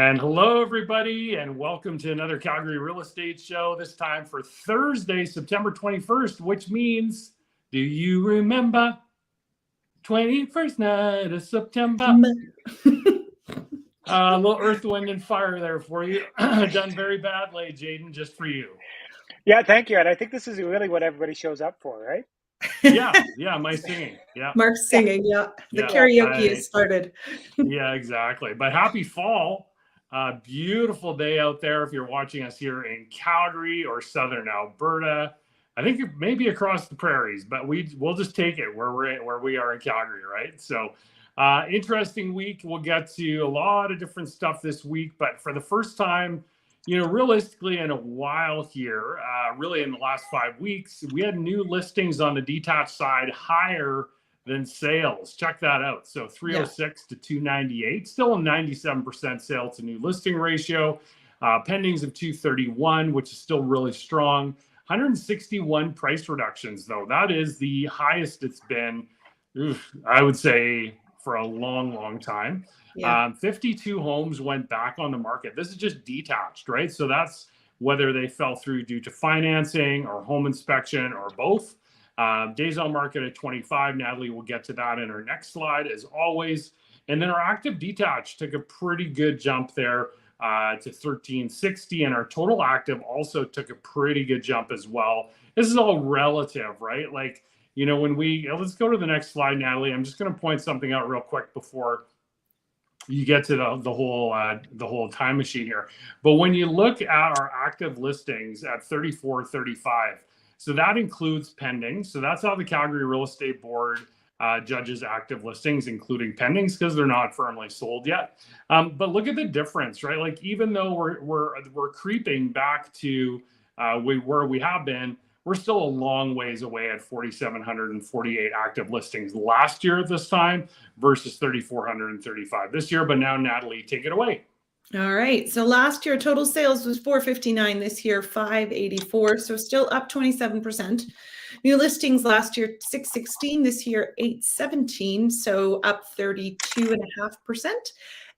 And hello, everybody, and welcome to another Calgary Real Estate Show, this time for Thursday, September 21st, which means, do you remember 21st night of September? A little earth, wind, and fire there for you. Done very badly, Jaden, just for you. Yeah, thank you. And I think this is really what everybody shows up for, right? Yeah, my singing. Yeah. Mark's singing, yeah. The Yeah, karaoke has started. Yeah, exactly. But happy fall. Beautiful day out there if you're watching us here in Calgary or southern Alberta. I think maybe across the prairies, but we'll just take it where we are in Calgary, right? So interesting week. We'll get to a lot of different stuff this week, but for the first time, realistically in a while here, really in the last 5 weeks, we had new listings on the detached side higher than sales. Check that out. So 306 to 298, still a 97% sale to new listing ratio. Pendings of 231, which is still really strong. 161 price reductions, though. That is the highest it's been, I would say, for a long time. 52 homes went back on the market. This is just detached, right? So that's whether they fell through due to financing or home inspection or both. Days on market at 25. Natalie will get to that in her next slide, as always. And then our active detached took a pretty good jump there to 1360. And our total active also took a pretty good jump as well. This is all relative, right? Like, when let's go to the next slide, Natalie. I'm just going to point something out real quick before you get to the whole time machine here. But when you look at our active listings at 3435, so that includes pending. So that's how the Calgary Real Estate Board judges active listings, including pendings, because they're not firmly sold yet. But look at the difference, right? Like, even though we're creeping back to where we have been, we're still a long ways away at 4,748 active listings last year at this time versus 3,435 this year. But now, Natalie, take it away. All right. So last year, total sales was 459. This year, 584. So still up 27%. New listings last year, 616. This year, 817. So up 32.5%.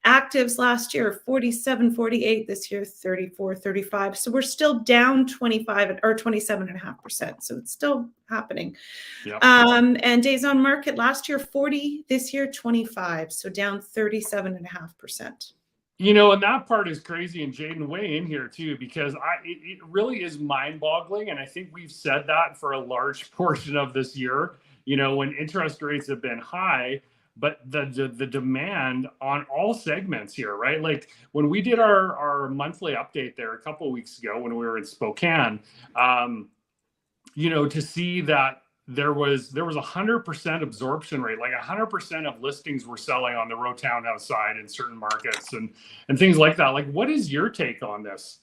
Actives last year, 4748. This year, 3435. So we're still down 25 or 27.5%. So it's still happening. Yep. And days on market last year, 40. This year, 25. So down 37.5%. And that part is crazy, and Jaden, weigh in here too, because it really is mind-boggling, and I think we've said that for a large portion of this year, when interest rates have been high, but the demand on all segments here, right? Like, when we did our monthly update there a couple of weeks ago when we were in Spokane, to see that there was 100% absorption rate, like 100% of listings were selling on the row townhouse side in certain markets and things like that. Like, what is your take on this?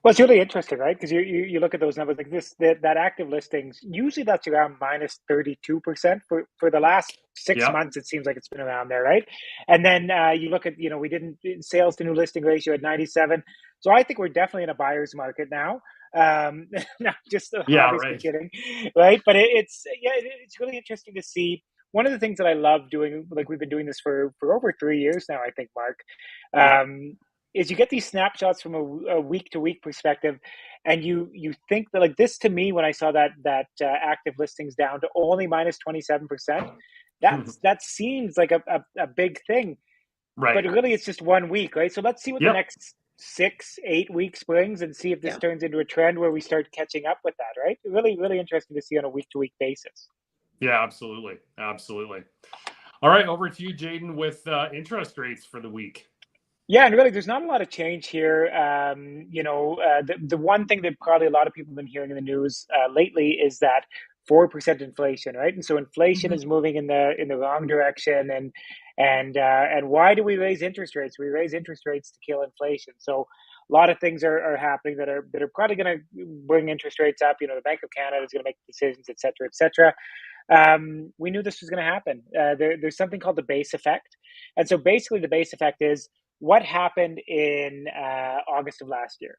Well, it's really interesting, right? Because you look at those numbers like this, that active listings, usually that's around minus 32% for the last 6 months. It seems like it's been around there, right? And then you look at, we didn't sales to new listing ratio at 97. So I think we're definitely in a buyer's market now. Not just obviously kidding, right? But it's really interesting to see. One of the things that I love doing, like we've been doing this for over 3 years now, I think, Mark, is you get these snapshots from a week to week perspective, and you think that, like, this to me, when I saw that active listings down to only minus 27%, that seems like a big thing, right? But really, it's just 1 week, right? So let's see what the next 6-8 weeks brings, and see if this turns into a trend where we start catching up with that, right? Really interesting to see on a week to week basis. Yeah, absolutely. All right, over to you, Jaden, with interest rates for the week. Yeah, and really, there's not a lot of change here. The one thing that probably a lot of people have been hearing in the news lately is that 4% inflation, right? And so inflation is moving in the wrong direction. And why do we raise interest rates? We raise interest rates to kill inflation. So a lot of things are happening that are probably going to bring interest rates up. The Bank of Canada is going to make decisions, et cetera, et cetera. We knew this was going to happen. There's something called the base effect. And so basically the base effect is what happened in August of last year.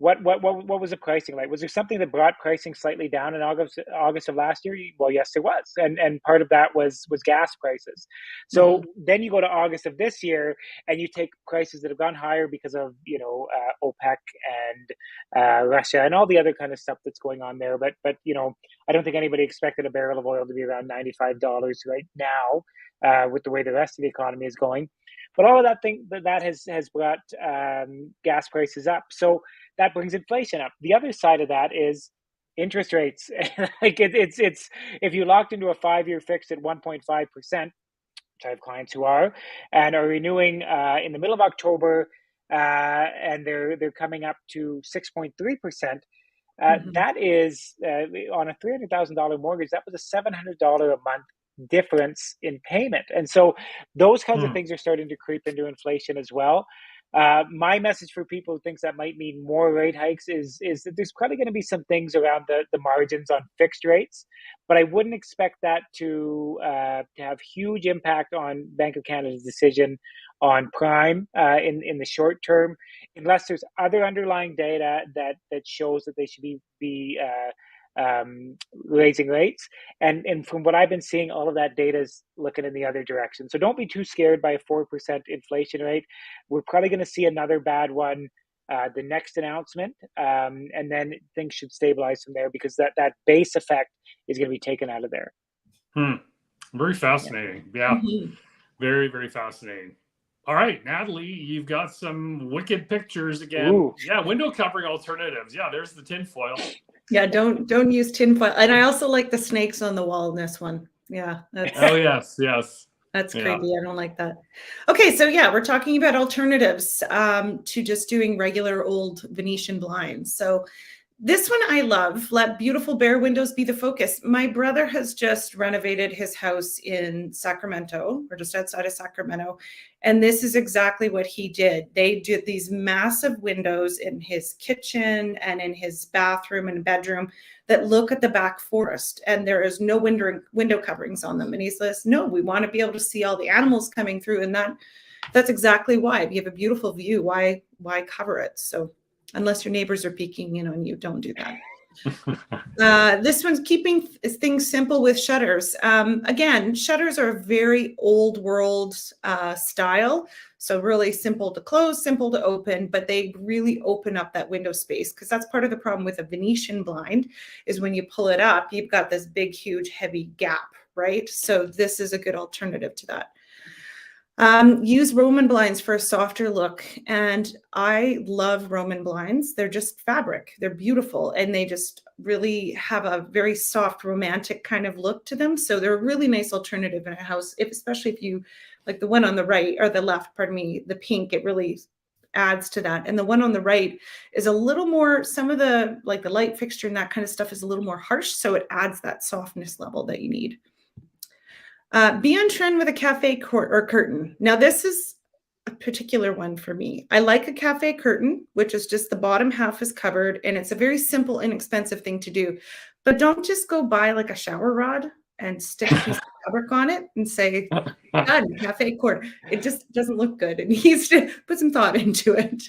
what was the pricing like? Was there something that brought pricing slightly down in August of last year? Well, yes, there was, and part of that was gas prices. So then you go to August of this year, and you take prices that have gone higher because of OPEC and Russia and all the other kind of stuff that's going on there. But I don't think anybody expected a barrel of oil to be around $95 right now with the way the rest of the economy is going. But all of that has brought gas prices up. So that brings inflation up. The other side of that is interest rates. Like it's if you locked into a 5-year fix at 1.5%, which I have clients who are, and are renewing in the middle of October, and they're coming up to 6.3%. That is on a $300,000 mortgage. That was a $700 a month difference in payment, and so those kinds of things are starting to creep into inflation as well. My message for people who thinks that might mean more rate hikes is that there's probably going to be some things around the margins on fixed rates, but I wouldn't expect that to have huge impact on Bank of Canada's decision on prime in the short term, unless there's other underlying data that shows that they should be raising rates. And from what I've been seeing, all of that data is looking in the other direction. So don't be too scared by a 4% inflation rate. We're probably going to see another bad one the next announcement, and then things should stabilize from there, because that base effect is going to be taken out of there. Very fascinating. Yeah. Very, very fascinating. All right, Natalie, you've got some wicked pictures again. Ooh. Yeah, window covering alternatives. Yeah, there's the tinfoil. Yeah, don't use tinfoil. And I also like the snakes on the wall in this one. Yeah. Oh, yes. That's creepy. I don't like that. Okay, so yeah, we're talking about alternatives to just doing regular old Venetian blinds. So this one I love. Let beautiful bare windows be the focus. My brother has just renovated his house in Sacramento, or just outside of Sacramento, and this is exactly what he did. They did these massive windows in his kitchen and in his bathroom and bedroom that look at the back forest, and there is no window coverings on them. And he says, no, we want to be able to see all the animals coming through, and that's exactly why. If you have a beautiful view, why cover it? So unless your neighbors are peeking in on you, don't do that. This one's keeping things simple with shutters. Again, shutters are a very old world style. So really simple to close, simple to open, but they really open up that window space, because that's part of the problem with a Venetian blind is when you pull it up, you've got this big, huge, heavy gap, right? So this is a good alternative to that. Use Roman blinds for a softer look. And I love Roman blinds. They're just fabric. They're beautiful. And they just really have a very soft, romantic kind of look to them. So they're a really nice alternative in a house, especially if you like the one on the right or the left, pardon me, the pink, it really adds to that. And the one on the right is a little more, some of the, like the light fixture and that kind of stuff is a little more harsh. So it adds that softness level that you need. Be on trend with a cafe curtain. Now, this is a particular one for me. I like a cafe curtain, which is just the bottom half is covered, and it's a very simple, inexpensive thing to do. But don't just go buy like a shower rod and stick a piece of fabric on it and say, done, cafe curtain. It just doesn't look good. It needs to put some thought into it.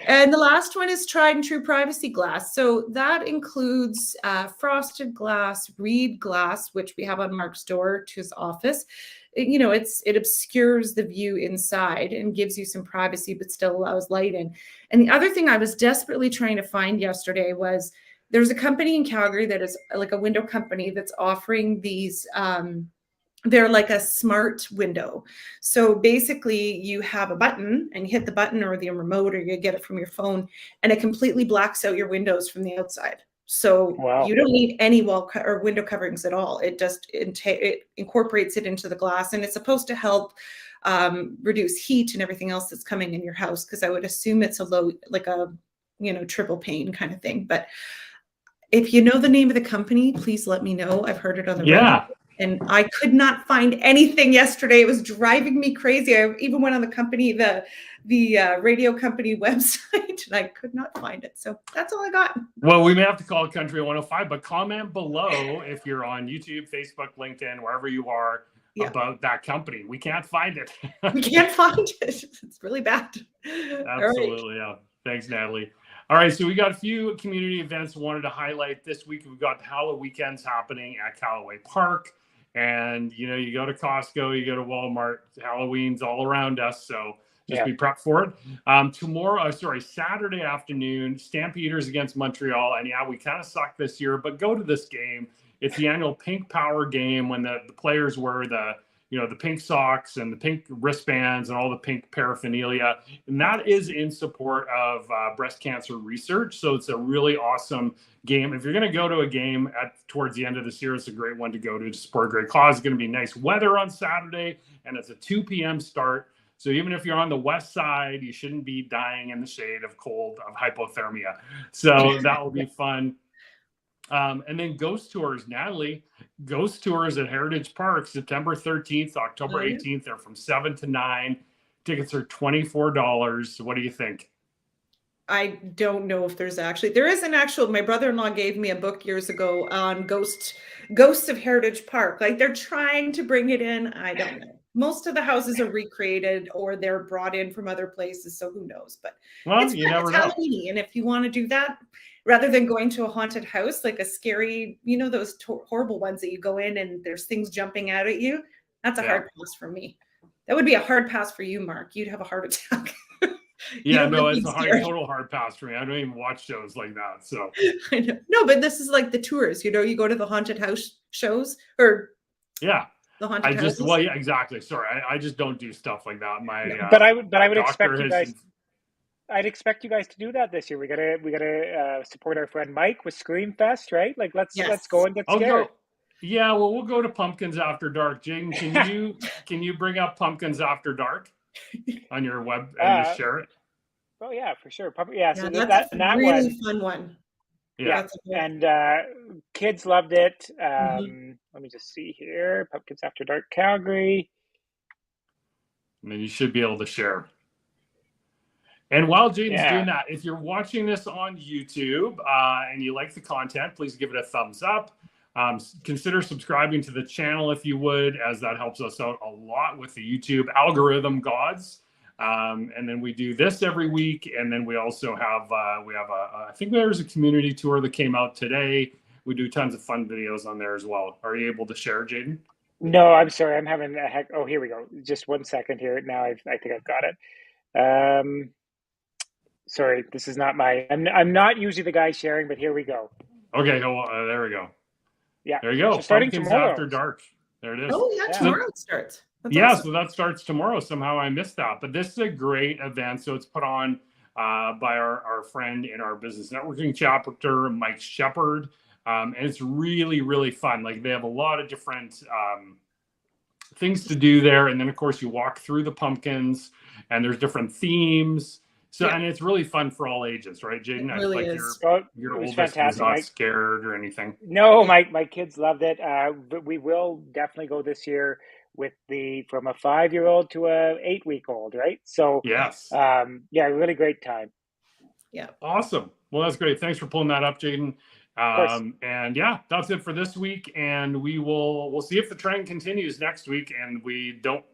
And the last one is tried and true privacy glass. So that includes frosted glass, reed glass, which we have on Mark's door to his office. It obscures the view inside and gives you some privacy, but still allows light in. And the other thing I was desperately trying to find yesterday was there's a company in Calgary that is like a window company that's offering these they're like a smart window. So basically you have a button and you hit the button or the remote, or you get it from your phone, and it completely blacks out your windows from the outside. So You don't need any wall or window coverings at all. It just it incorporates it into the glass, and it's supposed to help reduce heat and everything else that's coming in your house. Cause I would assume it's a low, like a, triple pane kind of thing. But if you know the name of the company, please let me know. I've heard it on the radio. And I could not find anything yesterday. It was driving me crazy. I even went on the radio company website, and I could not find it. So that's all I got. Well, we may have to call Country 105, but comment below if you're on YouTube, Facebook, LinkedIn, wherever you are, about that company. We can't find it. We can't find it. It's really bad. Absolutely, yeah. Thanks, Natalie. All right, so we got a few community events wanted to highlight this week. We've got the Halloween weekends happening at Callaway Park. And, you know, you go to Costco, you go to Walmart, Halloween's all around us. So just be prepped for it. Saturday afternoon, Stampeders against Montreal. And yeah, we kind of suck this year, but go to this game. It's the annual Pink Power game when the players wear the pink socks and the pink wristbands and all the pink paraphernalia. And that is in support of breast cancer research. So it's a really awesome game. If you're going to go to a game towards the end of this year, it's a great one to go to support a great cause. It's going to be nice weather on Saturday, and it's a 2 p.m. start. So even if you're on the west side, you shouldn't be dying in the shade of cold, of hypothermia. So that will be fun. And then ghost tours, Natalie, ghost tours at Heritage Park, September 13th, October 18th. They're from 7 to 9. Tickets are $24. What do you think? I don't know if there is an actual, my brother-in-law gave me a book years ago on ghosts of Heritage Park. Like they're trying to bring it in. I don't know. Most of the houses are recreated or they're brought in from other places. So who knows, but it's never know. And if you want to do that, rather than going to a haunted house, like a scary, those horrible ones that you go in and there's things jumping out at you. That's a hard pass for me. That would be a hard pass for you, Mark. You'd have a heart attack. Yeah, no, it's a total hard pass for me. I don't even watch shows like that. So I know. No, but this is like the tours, you go to the haunted house shows or the haunted houses. Well, yeah, exactly. Sorry. I just don't do stuff like that. But I would expect you guys. I'd expect you guys to do that this year. We gotta support our friend Mike with Scream Fest, right? Like let's go and get scared. Yeah, well, we'll go to Pumpkins After Dark. Jaden, can you bring up Pumpkins After Dark on your web and just share it? Oh yeah, for sure. So that's a really fun one. Yeah, and kids loved it. Let me just see here. Pumpkins After Dark, Calgary. And then you should be able to share. And while Jaden's doing that, if you're watching this on YouTube and you like the content, please give it a thumbs up. Consider subscribing to the channel if you would, as that helps us out a lot with the YouTube algorithm gods. And then we do this every week. And then we also have, I think there's a community tour that came out today. We do tons of fun videos on there as well. Are you able to share, Jaden? No, I'm sorry. I'm having a heck. Oh, here we go. Just 1 second here. Now I think I've got it. Sorry, this is not I'm not usually the guy sharing, but here we go. Okay, there we go. Yeah. There you go. So starting tomorrow. After Dark. There it is. Oh, yeah, tomorrow it starts. That's awesome. So that starts tomorrow. Somehow I missed that. But this is a great event. So it's put on by our friend in our business networking chapter, Mike Shepard. And it's really, really fun. Like they have a lot of different things to do there. And then, of course, you walk through the pumpkins and there's different themes. So, and it's really fun for all ages, right, Jaden? It really is. Your oldest was not scared or anything. No, my kids loved it. But we will definitely go this year with from a 5-year-old to a 8-week-old, right? So, yes. Really great time. Yeah. Awesome. Well, that's great. Thanks for pulling that up, Jaden. And yeah, that's it for this week. And we'll see if the trend continues next week. And we don't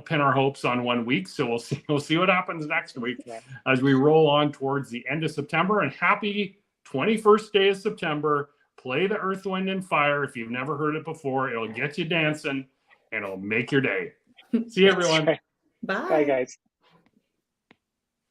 pin our hopes on 1 week. So we'll see what happens next week as we roll on towards the end of September. And happy 21st day of September. Play the Earth, Wind, and Fire. If you've never heard it before, it'll get you dancing and it'll make your day. See you, everyone. Bye, guys.